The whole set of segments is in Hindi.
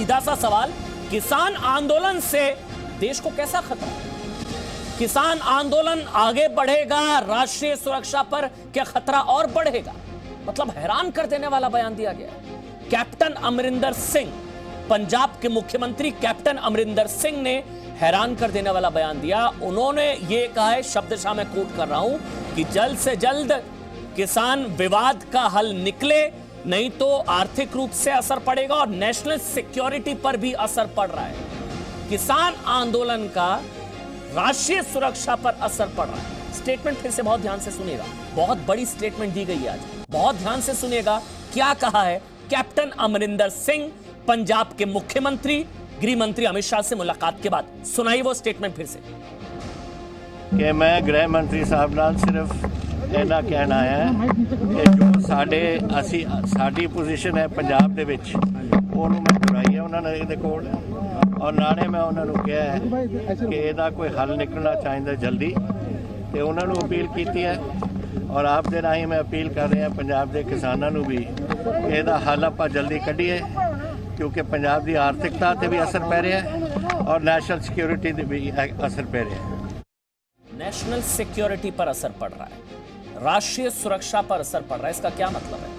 सीधा सा सवाल, किसान आंदोलन से देश को कैसा खतरा? किसान आंदोलन आगे बढ़ेगा, राष्ट्रीय सुरक्षा पर क्या खतरा और बढ़ेगा? मतलब हैरान कर देने वाला बयान दिया गया है। कैप्टन अमरिंदर सिंह, पंजाब के मुख्यमंत्री कैप्टन अमरिंदर सिंह ने हैरान कर देने वाला बयान दिया। उन्होंने यह कहा है, शब्दशः मैं कोट कर रहा हूं, कि जल्द से जल्द किसान विवाद का हल निकले, नहीं तो आर्थिक रूप से असर पड़ेगा और नेशनल सिक्योरिटी पर भी असर पड़ रहा है। किसान आंदोलन का राष्ट्रीय सुरक्षा पर असर पड़ रहा है। स्टेटमेंट फिर से बहुत ध्यान से सुनिएगा, बहुत बड़ी स्टेटमेंट दी गई है आज, बहुत ध्यान से सुनिएगा क्या कहा है कैप्टन अमरिंदर सिंह, पंजाब के मुख्यमंत्री, गृह मंत्री अमित शाह से मुलाकात के बाद। सुनाइए वो स्टेटमेंट फिर से। कि मैं गृह मंत्री साहब नाल सिर्फ इन्ना कहना है कि जो साडी पोजीशन है पंजाब दे विच, ਉਹਨੂੰ मैं दुहराई है उन्होंने ਇਹਦੇ ਕੋਲ, और नाले मैं उन्होंने कहा है कि ਇਹਦਾ कोई हल निकलना चाहिए जल्दी, तो उन्होंने अपील की है। और आप दे राही मैं अपील कर रहे हैं पंजाब के किसानों को भी, ਇਹਦਾ हल आप जल्दी कढ़िए, क्योंकि पंजाब की आर्थिकता से भी असर पै रहा है और नेशनल सिक्योरिटी से भी असर पै रहा है। नेशनल सिक्योरिटी पर असर पड़ रहा है, राष्ट्रीय सुरक्षा पर असर पड़ रहा है, इसका क्या मतलब है?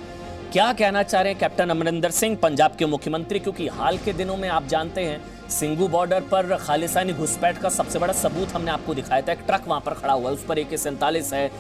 क्या कहना चाह रहे हैं कैप्टन अमरिंदर सिंह, पंजाब के मुख्यमंत्री? क्योंकि हाल के दिनों में आप जानते हैं सिंगू बॉर्डर पर खालिस्तानी घुसपैठ का सबसे बड़ा सबूत हमने आपको दिखाया था। एक ट्रक वहां पर खड़ा हुआ है, उस पर AK-47 है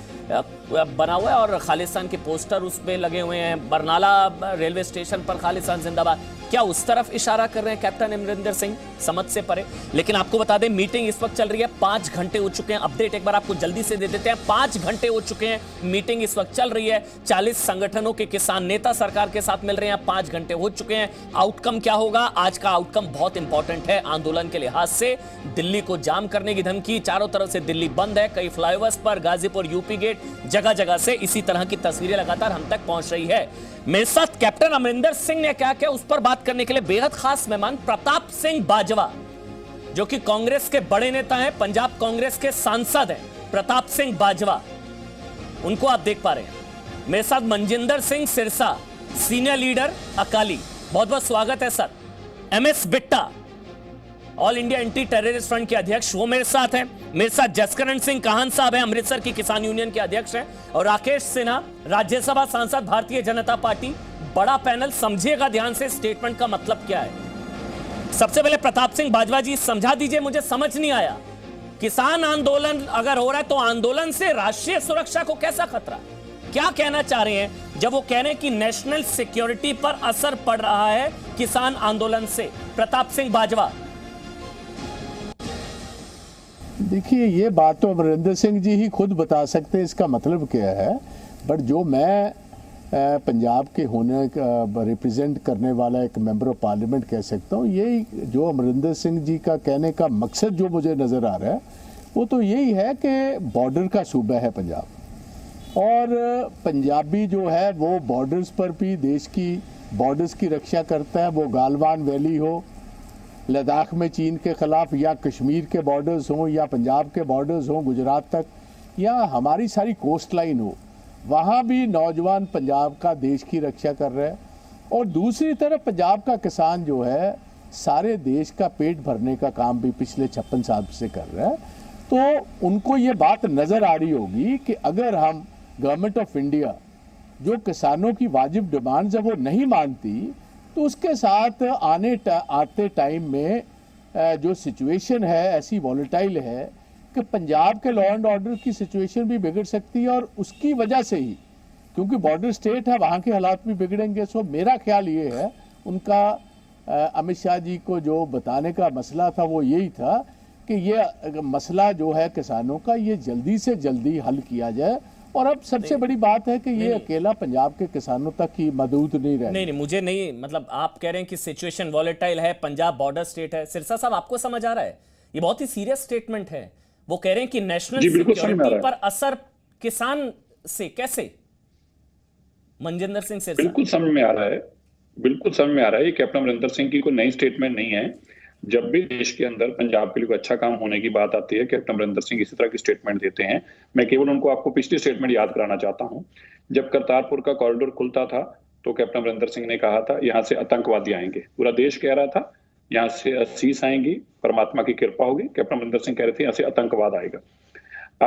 बना हुआ है और खालिस्तान के पोस्टर उस पर लगे हुए हैं। बरनाला रेलवे स्टेशन पर खालिस्तान जिंदाबाद, क्या उस तरफ इशारा कर रहे हैं कैप्टन अमरिंदर सिंह? समझ से परे। लेकिन आपको बता दें, मीटिंग इस वक्त चल रही है, 5 घंटे हो चुके हैं। अपडेट एक बार आपको जल्दी से दे देते हैं, 5 घंटे हो चुके हैं, मीटिंग इस वक्त चल रही है। 40 संगठनों के किसान नेता सरकार के साथ मिल रहे हैं, 5 घंटे हो चुके हैं। आउटकम क्या होगा? आज का आउटकम बहुत इंपॉर्टेंट है आंदोलन के लिहाज से। दिल्ली को जाम करने की धमकी, चारों तरफ से दिल्ली बंद है, कई फ्लाईओवर्स पर, गाजीपुर, यूपी गेट, जगह जगह से इसी तरह की तस्वीरें लगातार हम तक पहुंच रही है। मेरे साथ कैप्टन अमरिंदर सिंह ने क्या क्या, उस पर बात करने के लिए बेहद खास मेहमान प्रताप सिंह बाजवा, जो कि कांग्रेस के बड़े नेता हैं, पंजाब कांग्रेस के सांसद हैं प्रताप सिंह बाजवा, उनको आप देख पा रहे हैं। मेरे साथ मनजिंदर सिंह सिरसा, सीनियर लीडर अकाली, बहुत बहुत स्वागत है sir. MS Bitta, all India anti terrorist front के अध्यक्ष, वो मेरे साथ हैं। मेरे साथ जसकरण सिंह काहन साहब हैं, अमृतसर की किसान यूनियन के अध्यक्ष हैं, और राकेश सिन्हा, राज्यसभा सांसद, भारतीय जनता पार्टी। बड़ा पैनल, समझिएगा ध्यान से स्टेटमेंट का मतलब क्या है। सबसे पहले प्रताप सिंह बाजवा जी समझा दीजिए, मुझे समझ नहीं आया, किसान आंदोलन अगर हो रहा है तो आंदोलन से राष्ट्रीय सुरक्षा को कैसा खतरा? क्या कहना चाह रहे हैं जब वो कह रहे हैं कि नेशनल सिक्योरिटी पर असर पड़ रहा है किसान आंदोलन से? प्रताप सिंह बाजवा। देखिए, ये बात तो अमरिंदर सिंह जी ही खुद बता सकते हैं इसका मतलब क्या है, बट जो मैं पंजाब के होने का रिप्रेजेंट करने वाला एक मेंबर ऑफ पार्लियामेंट कह सकता हूँ, यही जो अमरिंदर सिंह जी का कहने का मकसद जो मुझे नज़र आ रहा है वो तो यही है कि बॉर्डर का सूबा है पंजाब, और पंजाबी जो है वो बॉर्डर्स पर भी देश की बॉर्डर्स की रक्षा करता है। वो गालवान वैली हो, लद्दाख में चीन के ख़िलाफ़, या कश्मीर के बॉर्डर्स हों, या पंजाब के बॉर्डर्स हों गुजरात तक, या हमारी सारी कोस्ट लाइन हो, वहाँ भी नौजवान पंजाब का देश की रक्षा कर रहे हैं। और दूसरी तरफ पंजाब का किसान जो है सारे देश का पेट भरने का काम भी पिछले 56 साल से कर रहा है। तो उनको ये बात नज़र आ रही होगी कि अगर हम गवर्नमेंट ऑफ इंडिया जो किसानों की वाजिब डिमांड्स है वो नहीं मानती, तो उसके साथ आते टाइम में जो सिचुएशन है ऐसी वॉलेटाइल है कि पंजाब के लॉ एंड ऑर्डर की सिचुएशन भी बिगड़ सकती है, और उसकी वजह से ही, क्योंकि बॉर्डर स्टेट है, वहाँ के हालात भी बिगड़ेंगे। सो मेरा ख्याल ये है, उनका अमित शाह जी को जो बताने का मसला था वो यही था कि ये मसला जो है किसानों का, ये जल्दी से जल्दी हल किया जाए। और अब सबसे बड़ी बात है कि ये अकेला पंजाब के किसानों तक ही महदूद नहीं रहे। नहीं, मुझे नहीं, मतलब आप कह रहे हैं कि सिचुएशन वॉलेटाइल है, पंजाब बॉर्डर स्टेट है। सिरसा साहब, आपको समझ आ रहा है? ये बहुत ही सीरियस स्टेटमेंट है। वो कह रहे हैं कि नेशनल सिक्योरिटी पर असर किसान से कैसे? मनजिंदर सिंह सिरसा। बिल्कुल समझ में आ रहा है, बिल्कुल समझ में आ रहा है। ये कैप्टन अमरिंदर सिंह की कोई नई स्टेटमेंट नहीं है। जब भी देश के अंदर पंजाब के लिए कोई अच्छा काम होने की बात आती है, कैप्टन अमरिंदर सिंह इसी तरह की स्टेटमेंट देते हैं। मैं केवल उनको आपको पिछली स्टेटमेंट याद कराना चाहता हूं। जब करतारपुर का कॉरिडोर खुलता था तो कैप्टन अमरिंदर सिंह ने कहा था यहाँ से आतंकवादी आएंगे, पूरा देश कह रहा था यहाँ से आशीष आएंगी, परमात्मा की कृपा होगी। कैप्टन अमरिंदर सिंह कह रहे थे यहाँ से आतंकवाद आएगा।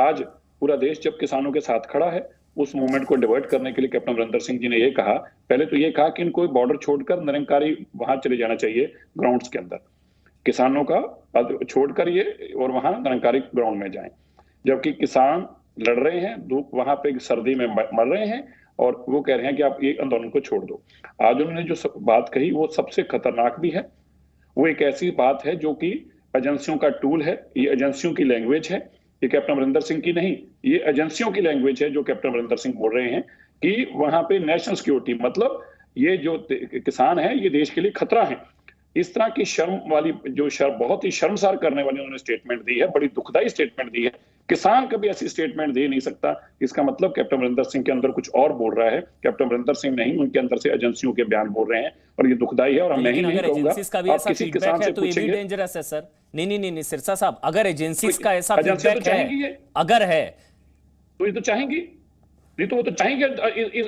आज पूरा देश जब किसानों के साथ खड़ा है, उस मूवमेंट को डिवर्ट करने के लिए कैप्टन अमरिंदर सिंह जी ने ये कहा, पहले तो ये कहा कि इनको बॉर्डर छोड़कर निरंकारी वहां चले जाना चाहिए ग्राउंड्स के अंदर, किसानों का पद छोड़कर ये और वहां निरंकारी ग्राउंड में जाएं, जबकि किसान लड़ रहे हैं, धूप वहां पे सर्दी में मर रहे हैं और वो कह रहे हैं कि आप ये आंदोलन को छोड़ दो। आज उन्होंने जो बात कही वो सबसे खतरनाक भी है। वो एक ऐसी बात है जो कि एजेंसियों का टूल है, ये एजेंसियों की लैंग्वेज है, ये कैप्टन अमरिंदर सिंह की नहीं, ये एजेंसियों की लैंग्वेज है जो कैप्टन अमरिंदर सिंह बोल रहे हैं कि वहां पे नेशनल सिक्योरिटी, मतलब ये जो किसान है ये देश के लिए खतरा है। इस तरह की शर्म वाली बहुत ही शर्मसार करने वाली उन्होंने स्टेटमेंट दी है, बड़ी दुखदाई स्टेटमेंट दी है। किसान कभी ऐसी स्टेटमेंट दे नहीं सकता। इसका मतलब कैप्टन अमरिंदर सिंह के अंदर कुछ और बोल रहा है, कैप्टन अमरिंदर सिंह नहीं, उनके अंदर से एजेंसियों के बयान बोल रहे हैं और ये दुखदाई है। और मैं ही नहीं कहूंगा, आप किसी किसान से पूछेंगे, डेंजरस है सर। नहीं सिरसा साहब, अगर एजेंसीज का ऐसा फीडबैक है, अगर है तो ये तो चाहेंगी, नहीं तो वो तो चाहेंगे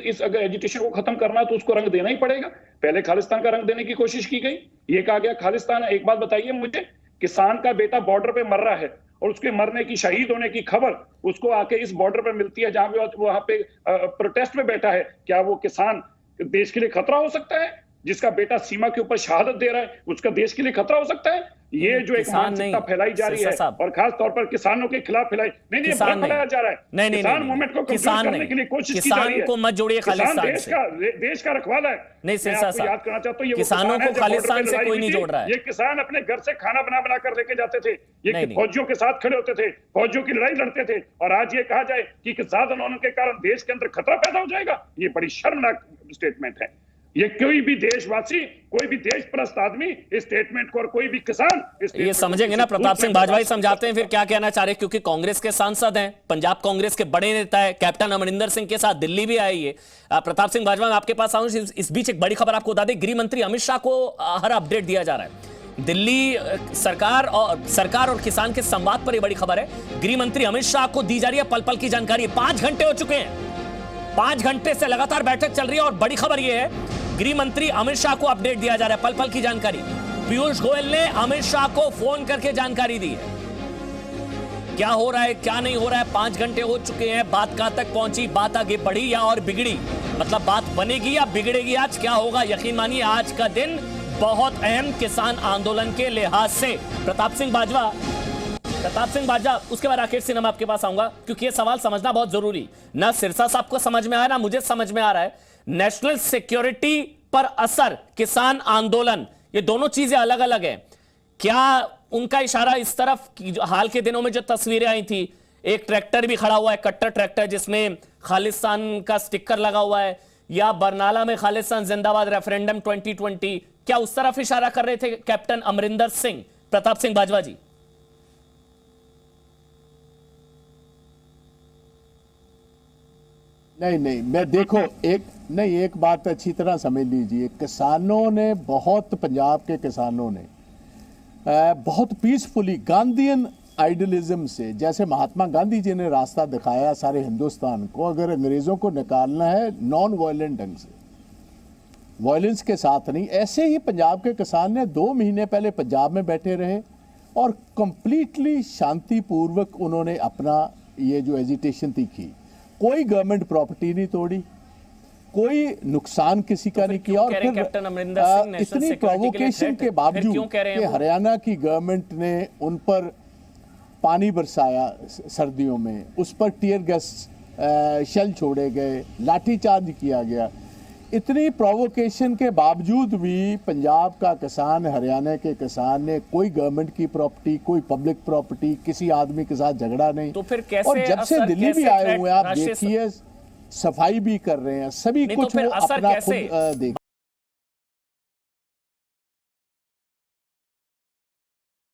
इस अगर एजिटेशन को खत्म करना है तो उसको रंग देना ही पड़ेगा। पहले खालिस्तान का रंग देने की कोशिश की गई, ये कहा गया खालिस्तान। एक बात बताइए मुझे, किसान का बेटा बॉर्डर पे मर रहा है और उसके मरने की, शहीद होने की खबर उसको आके इस बॉर्डर पे मिलती है जहां पे वहां पे प्रोटेस्ट में बैठा है। क्या वो किसान देश के लिए खतरा हो सकता है? जिसका बेटा सीमा के ऊपर शहादत दे रहा है उसका देश के लिए खतरा हो सकता है? ये जो एक मानसिकता फैलाई जा रही है और खास तौर पर किसानों के खिलाफ फैलाई नहीं फैलाया जा रहा है। नहीं किसान मूवमेंट को कंट्रोल करने के लिए कोशिश की जा रही है। किसान को मत जोड़िए खालिस्तान से, देश का रखवाला है। नहीं सिरसा साहब, याद करना चाहता हूं, ये किसानों को खालिस्तान से कोई नहीं जोड़ रहा है। ये किसान अपने घर से खाना बना कर लेके जाते थे, ये फौजियों के साथ खड़े होते थे, फौजियों की लड़ाई लड़ते थे, और आज ये कहा जाए कि किसान आंदोलन के कारण देश के अंदर खतरा पैदा हो जाएगा, ये बड़ी शर्मनाक स्टेटमेंट है। ये कोई भी देशवासी, कोई भी देशप्रस्त आदमी इस स्टेटमेंट को, और कोई भी किसान ये समझेंगे ना। प्रताप सिंह बाजवा समझाते हैं फिर क्या कहना चाह रहे, क्योंकि कांग्रेस के सांसद हैं, पंजाब कांग्रेस के बड़े नेता है, कैप्टन अमरिंदर सिंह के साथ दिल्ली भी आए। ये प्रताप सिंह बाजवा, मैं आपके पास आऊं। इस बीच एक बड़ी खबर आपको बता दें, गृह मंत्री अमित शाह को हर अपडेट दिया जा रहा है। दिल्ली सरकार और किसान के संवाद पर यह बड़ी खबर है। गृह मंत्री अमित शाह को दी जा रही है पल पल की जानकारी। 5 घंटे हो चुके हैं, 5 घंटे से लगातार बैठक चल रही है और बड़ी खबर यह है, गृह मंत्री अमित शाह को अपडेट दिया जा रहा है, पल पल की जानकारी। पीयूष गोयल ने अमित शाह को फोन करके जानकारी दी है क्या हो रहा है क्या नहीं हो रहा है। 5 घंटे हो चुके हैं, बात कहां तक पहुंची, बात आगे बढ़ी या और बिगड़ी, मतलब बात बनेगी या बिगड़ेगी, आज क्या होगा। यकीन मानिए आज का दिन बहुत अहम किसान आंदोलन के लिहाज से। प्रताप सिंह बाजवा, उसके बाद राकेश सिन्हा आपके पास आऊंगा, क्योंकि यह सवाल समझना बहुत जरूरी। ना सिरसा साहब को समझ में आया, ना मुझे समझ में आ रहा है। नेशनल सिक्योरिटी पर असर, किसान आंदोलन, ये दोनों चीजें अलग अलग हैं। क्या उनका इशारा इस तरफ कि हाल के दिनों में जो तस्वीरें आई थी, एक ट्रैक्टर भी खड़ा हुआ है, कट्टर ट्रैक्टर जिसमें खालिस्तान का स्टिकर लगा हुआ है, या बरनाला में खालिस्तान जिंदाबाद रेफरेंडम 2020, क्या उस तरफ इशारा कर रहे थे कैप्टन अमरिंदर सिंह? प्रताप सिंह बाजवा जी। नहीं मैं देखो, एक बात अच्छी तरह समझ लीजिए। किसानों ने पंजाब के किसानों ने बहुत पीसफुली गांधीयन आइडियलिज्म से, जैसे महात्मा गांधी जी ने रास्ता दिखाया सारे हिंदुस्तान को, अगर अंग्रेजों को निकालना है नॉन वायलेंट ढंग से, वायलेंस के साथ नहीं, ऐसे ही पंजाब के किसान ने 2 महीने पहले पंजाब में बैठे रहे और कंप्लीटली शांतिपूर्वक उन्होंने अपना ये जो एजिटेशन थी की। कोई गवर्नमेंट प्रॉपर्टी नहीं तोड़ी, कोई नुकसान किसी का नहीं किया। और फिर इतनी प्रोवोकेशन के बावजूद कि हरियाणा की गवर्नमेंट ने उन पर पानी बरसाया सर्दियों में, उस पर टीयर गैस शेल छोड़े गए, लाठीचार्ज किया गया, इतनी प्रोवोकेशन के बावजूद भी पंजाब का किसान, हरियाणा के किसान ने कोई गवर्नमेंट की प्रॉपर्टी, कोई पब्लिक प्रॉपर्टी, किसी आदमी के साथ झगड़ा नहीं। तो फिर कैसे, और जब से दिल्ली भी आए हुए हैं, आप देखिए सफाई भी कर रहे हैं, सभी कुछ वो अपना खुद देख